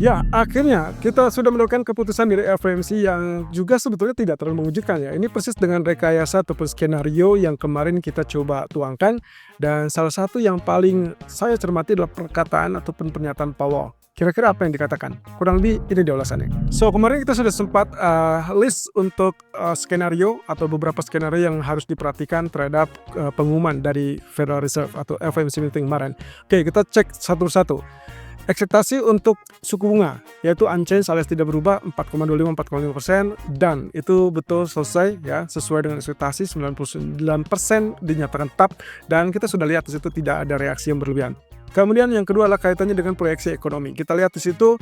Ya, akhirnya kita sudah menemukan keputusan dari FOMC yang juga sebetulnya tidak terlalu mengejutkan ya. Ini persis dengan rekayasa ataupun skenario yang kemarin kita coba tuangkan dan salah satu yang paling saya cermati adalah perkataan ataupun pernyataan Powell. Kira-kira apa yang dikatakan? Kurang lebih ini dia ulasannya. So, kemarin kita sudah sempat list untuk skenario atau beberapa skenario yang harus diperhatikan terhadap pengumuman dari Federal Reserve atau FOMC meeting kemarin. Oke, kita cek satu-satu. Ekspektasi untuk suku bunga yaitu unchanged alias tidak berubah 4,25-4,5% dan itu betul selesai ya, sesuai dengan ekspektasi 99% dinyatakan tetap dan kita sudah lihat di situ tidak ada reaksi yang berlebihan. Kemudian yang kedua adalah kaitannya dengan proyeksi ekonomi. Kita lihat di situ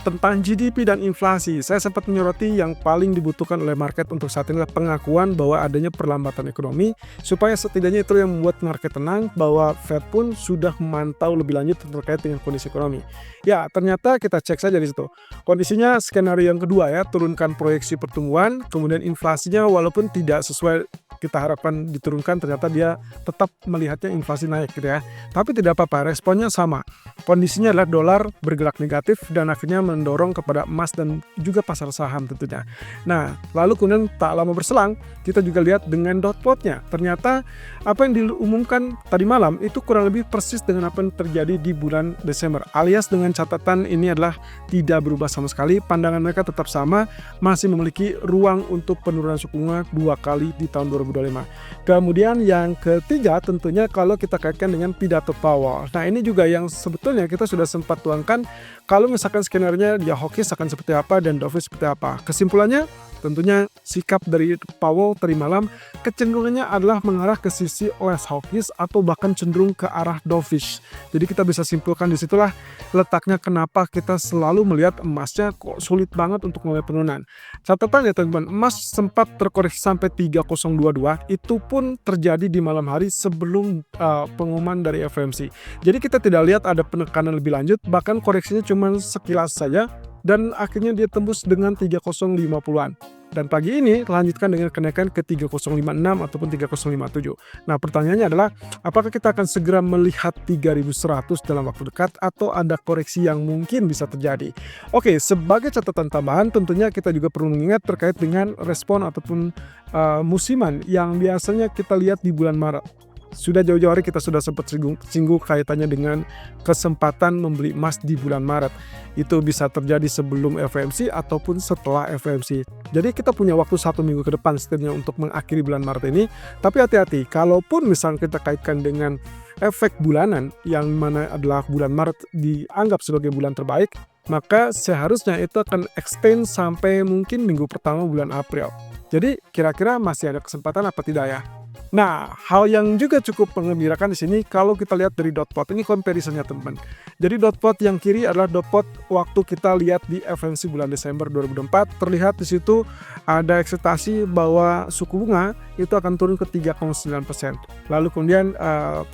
tentang GDP dan inflasi. Saya sempat menyoroti yang paling dibutuhkan oleh market untuk saat ini adalah pengakuan bahwa adanya perlambatan ekonomi supaya setidaknya itu yang membuat market tenang bahwa Fed pun sudah memantau lebih lanjut terkait dengan kondisi ekonomi. Ya, ternyata kita cek saja di situ. Kondisinya skenario yang kedua ya, turunkan proyeksi pertumbuhan, kemudian inflasinya walaupun tidak sesuai kita harapkan diturunkan, ternyata dia tetap melihatnya inflasi naik gitu ya. Tapi tidak apa-apa, responnya sama. Kondisinya adalah dolar bergerak negatif dan akhirnya mendorong kepada emas dan juga pasar saham tentunya. Nah, lalu kemudian tak lama berselang, kita juga lihat dengan dot plotnya. Ternyata apa yang diumumkan tadi malam itu kurang lebih persis dengan apa yang terjadi di bulan Desember. Alias dengan catatan ini adalah tidak berubah sama sekali, pandangan mereka tetap sama, masih memiliki ruang untuk penurunan suku bunga 2 kali di tahun 2025. Kemudian yang ketiga tentunya kalau kita kaitkan dengan pidato Powell. Nah, ini juga yang sebetulnya kita sudah sempat tuangkan kalau misalkan skenario dia hawkish akan seperti apa dan dovish seperti apa. Kesimpulannya tentunya sikap dari Powell tadi malam kecenderungannya adalah mengarah ke sisi less hawkish atau bahkan cenderung ke arah dovish. Jadi kita bisa simpulkan disitulah letaknya kenapa kita selalu melihat emasnya kok sulit banget untuk mulai penurunan. Catatan ya teman-teman, emas sempat terkoreksi sampai 3022, itu pun terjadi di malam hari sebelum pengumuman dari FOMC. Jadi kita tidak lihat ada penekanan lebih lanjut, bahkan koreksinya cuma sekilas saja dan akhirnya dia tembus dengan 3050-an. Dan pagi ini lanjutkan dengan kenaikan ke 3056 ataupun 3057. Nah, pertanyaannya adalah apakah kita akan segera melihat 3100 dalam waktu dekat atau ada koreksi yang mungkin bisa terjadi. Oke, sebagai catatan tambahan tentunya kita juga perlu mengingat terkait dengan respon ataupun musiman yang biasanya kita lihat di bulan Maret. Sudah jauh-jauh hari kita sudah sempat singgung kaitannya dengan kesempatan membeli emas di bulan Maret. Itu bisa terjadi sebelum FOMC ataupun setelah FOMC. Jadi kita punya waktu 1 minggu ke depan setidaknya untuk mengakhiri bulan Maret ini. Tapi hati-hati, kalaupun misalnya kita kaitkan dengan efek bulanan yang mana adalah bulan Maret dianggap sebagai bulan terbaik, maka seharusnya itu akan extend sampai mungkin minggu pertama bulan April. Jadi kira-kira masih ada kesempatan apa tidak ya? Nah, hal yang juga cukup mengembirakan di sini kalau kita lihat dari dot plot ini comparisonnya teman. Jadi dot plot yang kiri adalah dot plot waktu kita lihat di FOMC bulan Desember 2024, terlihat di situ ada ekspektasi bahwa suku bunga itu akan turun ke 3,9%. Lalu kemudian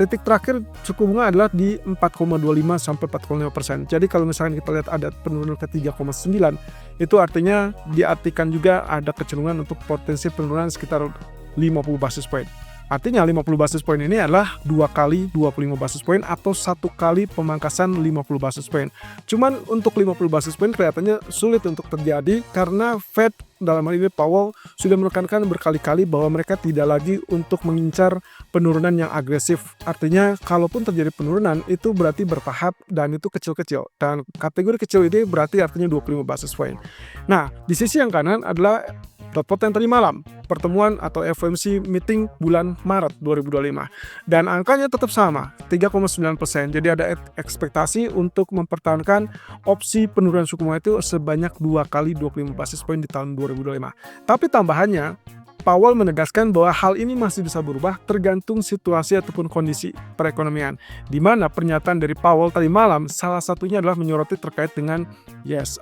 titik terakhir suku bunga adalah di 4,25 sampai 4,5%. Jadi kalau misalkan kita lihat ada penurunan ke 3,9, itu artinya diartikan juga ada kecenderungan untuk potensi penurunan sekitar 50 basis point. Artinya 50 basis point ini adalah 2 kali 25 basis point atau 1 kali pemangkasan 50 basis point. Cuman untuk 50 basis point kelihatannya sulit untuk terjadi karena Fed dalam hal ini Powell sudah menekankan berkali-kali bahwa mereka tidak lagi untuk mengincar penurunan yang agresif. Artinya kalaupun terjadi penurunan itu berarti bertahap dan itu kecil-kecil. Dan kategori kecil ini berarti artinya 25 basis point. Nah, di sisi yang kanan adalah dot plot yang tadi malam, pertemuan atau FOMC meeting bulan Maret 2025. Dan angkanya tetap sama, 3,9%. Jadi ada ekspektasi untuk mempertahankan opsi penurunan suku bunga itu sebanyak 2 kali 25 basis point di tahun 2025. Tapi tambahannya, Powell menegaskan bahwa hal ini masih bisa berubah tergantung situasi ataupun kondisi perekonomian. Di mana pernyataan dari Powell tadi malam salah satunya adalah menyoroti terkait dengan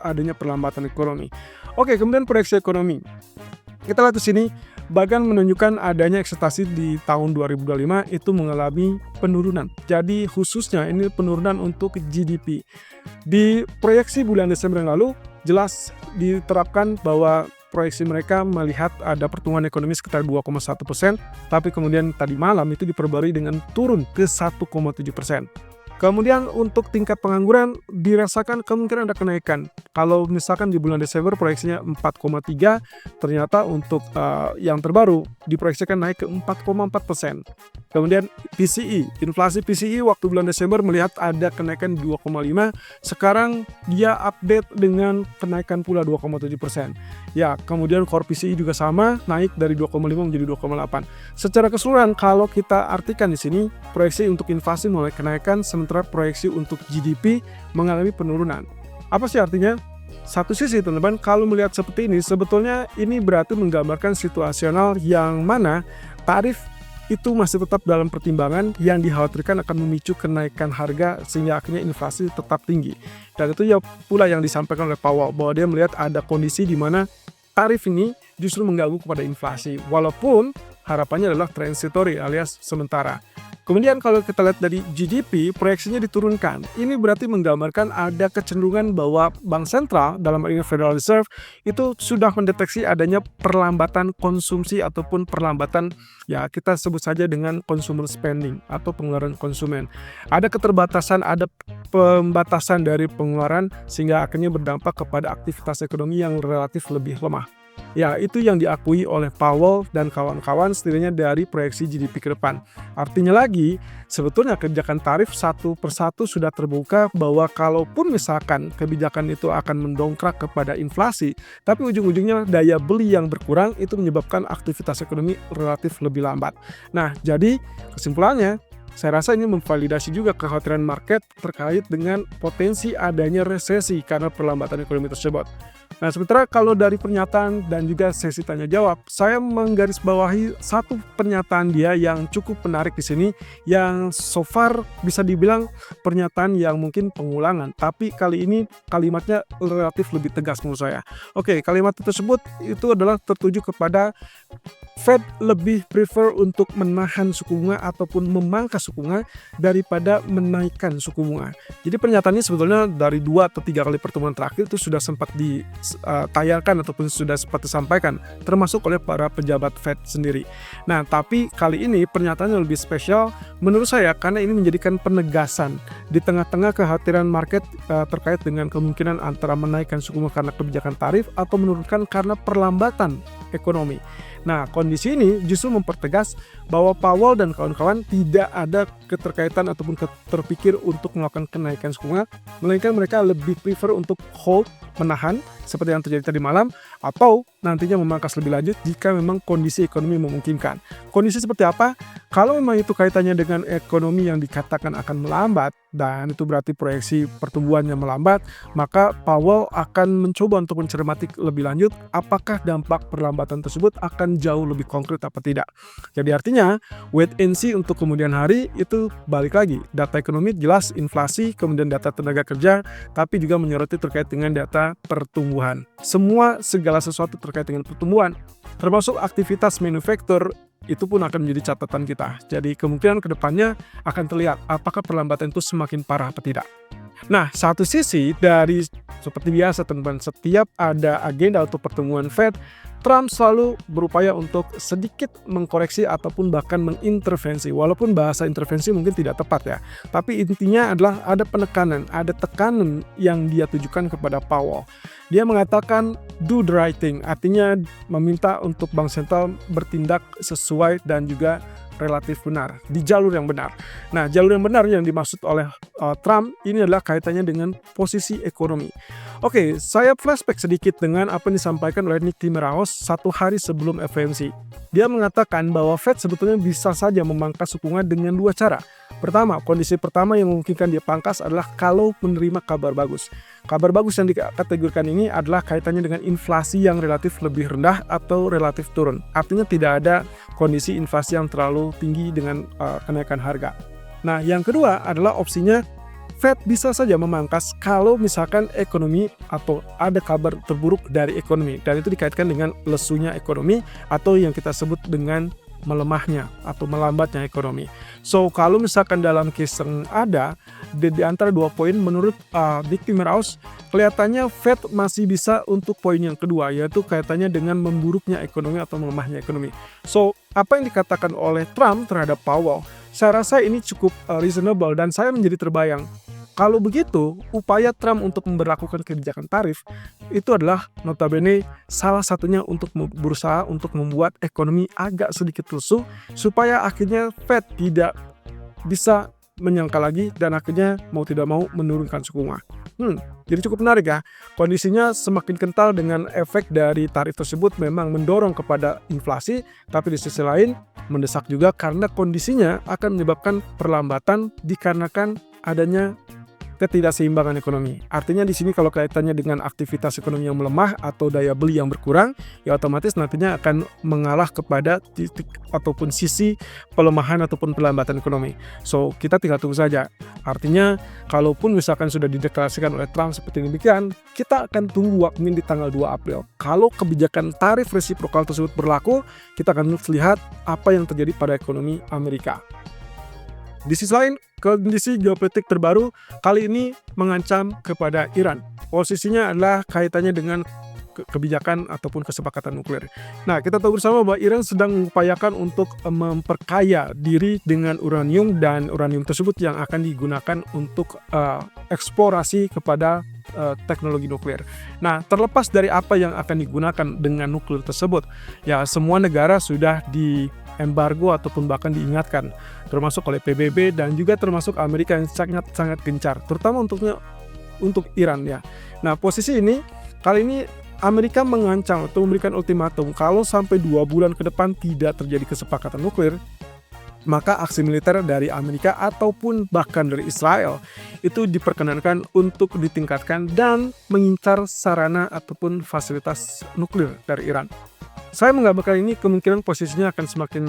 adanya perlambatan ekonomi. Oke, kemudian proyeksi ekonomi. Kita lihat di sini, bahkan menunjukkan adanya ekspektasi di tahun 2025 itu mengalami penurunan. Jadi khususnya ini penurunan untuk GDP. Di proyeksi bulan Desember yang lalu, jelas diterapkan bahwa proyeksi mereka melihat ada pertumbuhan ekonomi sekitar 2,1%, tapi kemudian tadi malam itu diperbarui dengan turun ke 1,7%. Kemudian untuk tingkat pengangguran dirasakan kemungkinan ada kenaikan. Kalau misalkan di bulan Desember proyeksinya 4,3, ternyata untuk yang terbaru diproyeksikan naik ke 4,4%. Kemudian PCE, inflasi PCE waktu bulan Desember melihat ada kenaikan 2,5, sekarang dia update dengan kenaikan pula 2,7%. Ya, kemudian core PCE juga sama, naik dari 2,5 menjadi 2,8. Secara keseluruhan kalau kita artikan di sini, proyeksi untuk inflasi mulai kenaikan, sementara proyeksi untuk GDP mengalami penurunan. Apa sih artinya? Satu sisi teman-teman, kalau melihat seperti ini, sebetulnya ini berarti menggambarkan situasional yang mana tarif itu masih tetap dalam pertimbangan yang dikhawatirkan akan memicu kenaikan harga sehingga akhirnya inflasi tetap tinggi. Dan itu ya pula yang disampaikan oleh Powell, bahwa dia melihat ada kondisi di mana tarif ini justru mengganggu kepada inflasi, walaupun harapannya adalah transitory alias sementara. Kemudian kalau kita lihat dari GDP, proyeksinya diturunkan. Ini berarti menggambarkan ada kecenderungan bahwa Bank Sentral, dalam hal ini Federal Reserve, itu sudah mendeteksi adanya perlambatan konsumsi ataupun perlambatan, ya kita sebut saja dengan consumer spending atau pengeluaran konsumen. Ada keterbatasan, ada pembatasan dari pengeluaran sehingga akhirnya berdampak kepada aktivitas ekonomi yang relatif lebih lemah. Ya, itu yang diakui oleh Powell dan kawan-kawan setidaknya dari proyeksi GDP ke depan. Artinya lagi, sebetulnya kebijakan tarif satu persatu sudah terbuka bahwa kalaupun misalkan kebijakan itu akan mendongkrak kepada inflasi, tapi ujung-ujungnya daya beli yang berkurang itu menyebabkan aktivitas ekonomi relatif lebih lambat. Nah, jadi kesimpulannya, saya rasa ini memvalidasi juga kekhawatiran market terkait dengan potensi adanya resesi karena perlambatan ekonomi tersebut. Nah, sementara kalau dari pernyataan dan juga sesi tanya jawab, saya menggarisbawahi satu pernyataan dia yang cukup menarik di sini, yang so far bisa dibilang pernyataan yang mungkin pengulangan, tapi kali ini kalimatnya relatif lebih tegas menurut saya. Oke, kalimat tersebut itu adalah tertuju kepada Fed lebih prefer untuk menahan suku bunga ataupun memangkas suku bunga daripada menaikkan suku bunga. Jadi pernyataannya sebetulnya dari 2 atau 3 kali pertemuan terakhir itu sudah sempat ditayangkan ataupun sudah sempat disampaikan, termasuk oleh para pejabat Fed sendiri. Nah, tapi kali ini pernyataannya lebih spesial menurut saya karena ini menjadikan penegasan di tengah-tengah kekhawatiran market terkait dengan kemungkinan antara menaikkan suku bunga karena kebijakan tarif atau menurunkan karena perlambatan ekonomi. Nah, kondisi ini justru mempertegas bahwa Powell dan kawan-kawan tidak ada keterkaitan ataupun terpikir untuk melakukan kenaikan suku bunga, melainkan mereka lebih prefer untuk hold, menahan, seperti yang terjadi tadi malam, atau nantinya memangkas lebih lanjut jika memang kondisi ekonomi memungkinkan. Kondisi seperti apa? Kalau memang itu kaitannya dengan ekonomi yang dikatakan akan melambat, dan itu berarti proyeksi pertumbuhannya melambat, maka Powell akan mencoba untuk mencermati lebih lanjut apakah dampak perlambatan tersebut akan jauh lebih konkret apa tidak. Jadi artinya wait and see untuk kemudian hari itu balik lagi. Data ekonomi jelas inflasi, kemudian data tenaga kerja, tapi juga menyoroti terkait dengan data pertumbuhan. Segala sesuatu terkait dengan pertumbuhan, termasuk aktivitas manufaktur, itu pun akan menjadi catatan kita. Jadi kemungkinan kedepannya akan terlihat apakah perlambatan itu semakin parah atau tidak. Nah, satu sisi dari seperti biasa teman-teman, setiap ada agenda untuk pertemuan Fed, Trump selalu berupaya untuk sedikit mengkoreksi ataupun bahkan mengintervensi. Walaupun bahasa intervensi mungkin tidak tepat ya. Tapi intinya adalah ada penekanan, ada tekanan yang dia tujukan kepada Powell. Dia mengatakan do the right thing, artinya meminta untuk Bank Sentral bertindak sesuai dan juga relatif benar, di jalur yang benar. Nah, jalur yang benar yang dimaksud oleh Trump ini adalah kaitannya dengan posisi ekonomi. Oke, saya flashback sedikit dengan apa yang disampaikan oleh Nick Timiraos satu hari sebelum FOMC. Dia mengatakan bahwa Fed sebetulnya bisa saja memangkas suku bunga dengan 2 cara. Pertama, kondisi pertama yang memungkinkan dia pangkas adalah kalau menerima kabar bagus. Kabar bagus yang dikategorikan ini adalah kaitannya dengan inflasi yang relatif lebih rendah atau relatif turun. Artinya tidak ada kondisi inflasi yang terlalu tinggi dengan kenaikan harga. Nah, yang kedua adalah opsinya Fed bisa saja memangkas kalau misalkan ekonomi atau ada kabar terburuk dari ekonomi. Dan itu dikaitkan dengan lesunya ekonomi atau yang kita sebut dengan melemahnya atau melambatnya ekonomi. So, kalau misalkan dalam case yang ada di antara 2 poin menurut Nick Timiraos, kelihatannya Fed masih bisa untuk poin yang kedua, yaitu kaitannya dengan memburuknya ekonomi atau melemahnya ekonomi. So, apa yang dikatakan oleh Trump terhadap Powell, saya rasa ini cukup reasonable dan saya menjadi terbayang. Kalau begitu, upaya Trump untuk memberlakukan kebijakan tarif itu adalah notabene salah satunya untuk berusaha untuk membuat ekonomi agak sedikit lesu supaya akhirnya Fed tidak bisa menyangka lagi dan akhirnya mau tidak mau menurunkan suku bunga. Jadi cukup menarik ya. Kondisinya semakin kental dengan efek dari tarif tersebut memang mendorong kepada inflasi, tapi di sisi lain mendesak juga karena kondisinya akan menyebabkan perlambatan dikarenakan adanya ketidakseimbangan ekonomi. Artinya di sini kalau kaitannya dengan aktivitas ekonomi yang melemah atau daya beli yang berkurang, ya otomatis nantinya akan mengalah kepada titik ataupun sisi pelemahan ataupun perlambatan ekonomi. So, kita tinggal tunggu saja. Artinya, kalaupun misalkan sudah dideklarasikan oleh Trump seperti demikian, kita akan tunggu waktunya di tanggal 2 April. Kalau kebijakan tarif resiprokal tersebut berlaku, kita akan lihat apa yang terjadi pada ekonomi Amerika. Di sisi lain, kondisi geopolitik terbaru kali ini mengancam kepada Iran. Posisinya adalah kaitannya dengan kebijakan ataupun kesepakatan nuklir. Nah, kita tahu bersama bahwa Iran sedang mengupayakan untuk memperkaya diri dengan uranium dan uranium tersebut yang akan digunakan untuk eksplorasi kepada teknologi nuklir. Nah, terlepas dari apa yang akan digunakan dengan nuklir tersebut, ya semua negara sudah embargo ataupun bahkan diingatkan, termasuk oleh PBB dan juga termasuk Amerika yang sangat gencar, terutama untuk Iran ya. Nah, posisi ini kali ini Amerika mengancam atau memberikan ultimatum kalau sampai 2 bulan ke depan tidak terjadi kesepakatan nuklir, maka aksi militer dari Amerika ataupun bahkan dari Israel itu diperkenankan untuk ditingkatkan dan mengincar sarana ataupun fasilitas nuklir dari Iran. Saya menggambarkan ini kemungkinan posisinya akan semakin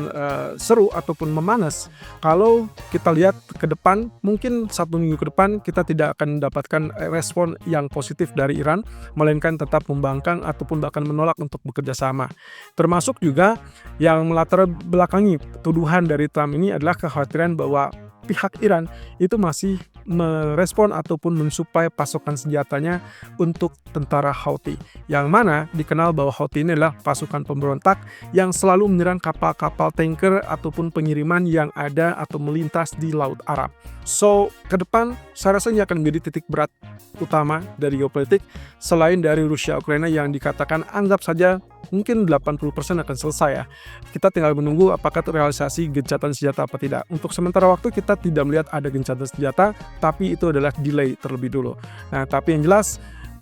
seru ataupun memanas kalau kita lihat ke depan, mungkin 1 minggu ke depan kita tidak akan mendapatkan respon yang positif dari Iran, melainkan tetap membangkang ataupun bahkan menolak untuk bekerja sama. Termasuk juga yang melatar belakangi tuduhan dari Trump ini adalah kekhawatiran bahwa pihak Iran itu masih merespon ataupun mensuplai pasokan senjatanya untuk tentara Houthi, yang mana dikenal bahwa Houthi ini adalah pasukan pemberontak yang selalu menyerang kapal-kapal tanker ataupun pengiriman yang ada atau melintas di Laut Arab. So, ke depan saya rasa ini akan menjadi titik berat utama dari geopolitik selain dari Rusia Ukraina yang dikatakan anggap saja mungkin 80% akan selesai ya. Kita tinggal menunggu apakah terrealisasi gencatan senjata apa tidak. Untuk sementara waktu kita tidak melihat ada gencatan senjata, tapi itu adalah delay terlebih dulu. Nah, tapi yang jelas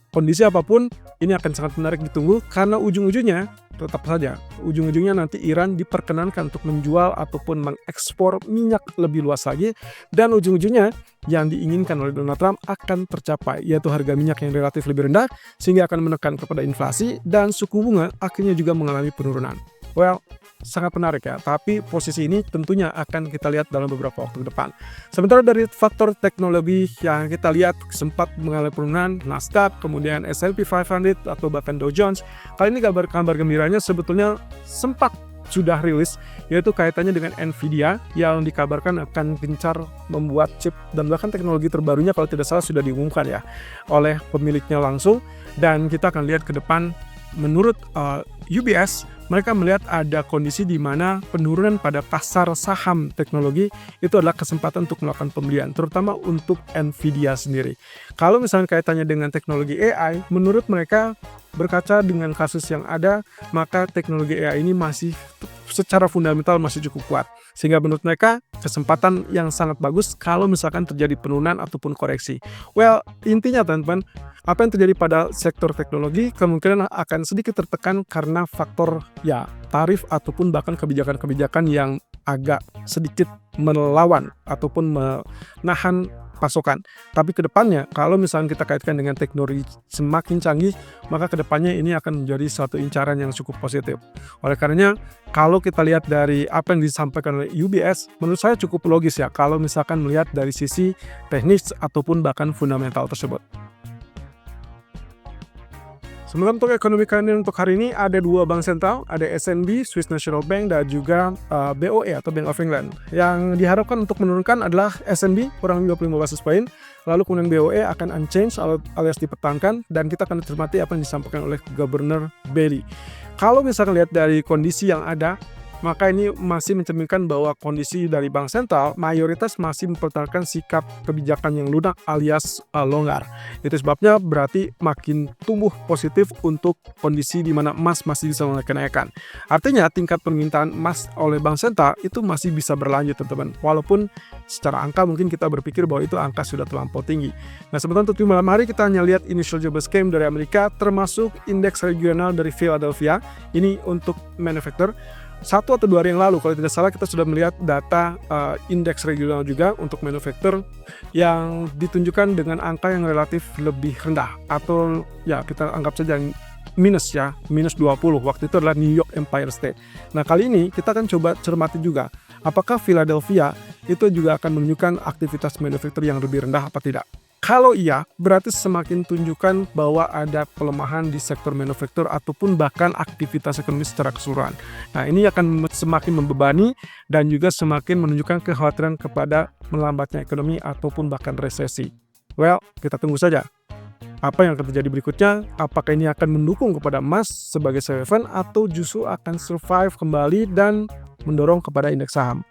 kondisi apapun ini akan sangat menarik ditunggu karena ujung-ujungnya tetap saja ujung-ujungnya nanti Iran diperkenankan untuk menjual ataupun mengekspor minyak lebih luas lagi, dan ujung-ujungnya yang diinginkan oleh Donald Trump akan tercapai, yaitu harga minyak yang relatif lebih rendah sehingga akan menekan kepada inflasi dan suku bunga akhirnya juga mengalami penurunan. Well, sangat menarik ya, tapi posisi ini tentunya akan kita lihat dalam beberapa waktu ke depan. Sementara dari faktor teknologi yang kita lihat sempat mengalami penurunan, Nasdaq, kemudian S&P 500 atau bahkan Dow Jones, kali ini kabar gembiranya sebetulnya sempat sudah rilis, yaitu kaitannya dengan Nvidia yang dikabarkan akan gencar membuat chip dan bahkan teknologi terbarunya kalau tidak salah sudah diumumkan ya oleh pemiliknya langsung. Dan kita akan lihat ke depan menurut UBS, mereka melihat ada kondisi di mana penurunan pada pasar saham teknologi itu adalah kesempatan untuk melakukan pembelian, terutama untuk Nvidia sendiri. Kalau misalnya kaitannya dengan teknologi AI, menurut mereka berkaca dengan kasus yang ada, maka teknologi AI ini masih secara fundamental masih cukup kuat. Sehingga menurut mereka kesempatan yang sangat bagus kalau misalkan terjadi penurunan ataupun koreksi. Well, intinya teman-teman, apa yang terjadi pada sektor teknologi kemungkinan akan sedikit tertekan karena faktor ya tarif ataupun bahkan kebijakan-kebijakan yang agak sedikit melawan ataupun menahan pasokan. Tapi kedepannya kalau misalnya kita kaitkan dengan teknologi semakin canggih, maka kedepannya ini akan menjadi suatu incaran yang cukup positif. Oleh karenanya kalau kita lihat dari apa yang disampaikan oleh UBS, menurut saya cukup logis ya kalau misalkan melihat dari sisi teknis ataupun bahkan fundamental tersebut. Sementara untuk ekonomi kalian untuk hari ini ada 2 bank sentral, ada SNB, Swiss National Bank, dan juga BOE atau Bank of England. Yang diharapkan untuk menurunkan adalah SNB kurang 25 basis point, lalu kemudian BOE akan unchanged alias dipertahankan, dan kita akan cermati apa yang disampaikan oleh Gubernur Bailey. Kalau misalkan lihat dari kondisi yang ada, Maka ini masih mencerminkan bahwa kondisi dari bank sentral mayoritas masih mempertahankan sikap kebijakan yang lunak alias longgar. Itu sebabnya berarti makin tumbuh positif untuk kondisi di mana emas masih bisa mulai kenaikan. Artinya tingkat permintaan emas oleh bank sentral itu masih bisa berlanjut teman-teman. Walaupun secara angka mungkin kita berpikir bahwa itu angka sudah terlampau tinggi. Nah sementara untuk di malam hari kita hanya lihat initial jobless claim dari Amerika termasuk indeks regional dari Philadelphia. Ini untuk manufacturer. 1 atau 2 hari yang lalu kalau tidak salah kita sudah melihat data indeks regional juga untuk manufacturer yang ditunjukkan dengan angka yang relatif lebih rendah atau ya kita anggap saja minus ya, minus 20. Waktu itu adalah New York Empire State. Nah kali ini kita akan coba cermati juga apakah Philadelphia itu juga akan menunjukkan aktivitas manufacturer yang lebih rendah apa tidak. Kalau iya, berarti semakin tunjukkan bahwa ada pelemahan di sektor manufaktur ataupun bahkan aktivitas ekonomi secara keseluruhan. Nah, ini akan semakin membebani dan juga semakin menunjukkan kekhawatiran kepada melambatnya ekonomi ataupun bahkan resesi. Well, kita tunggu saja. Apa yang akan terjadi berikutnya? Apakah ini akan mendukung kepada emas sebagai safe haven atau justru akan survive kembali dan mendorong kepada indeks saham?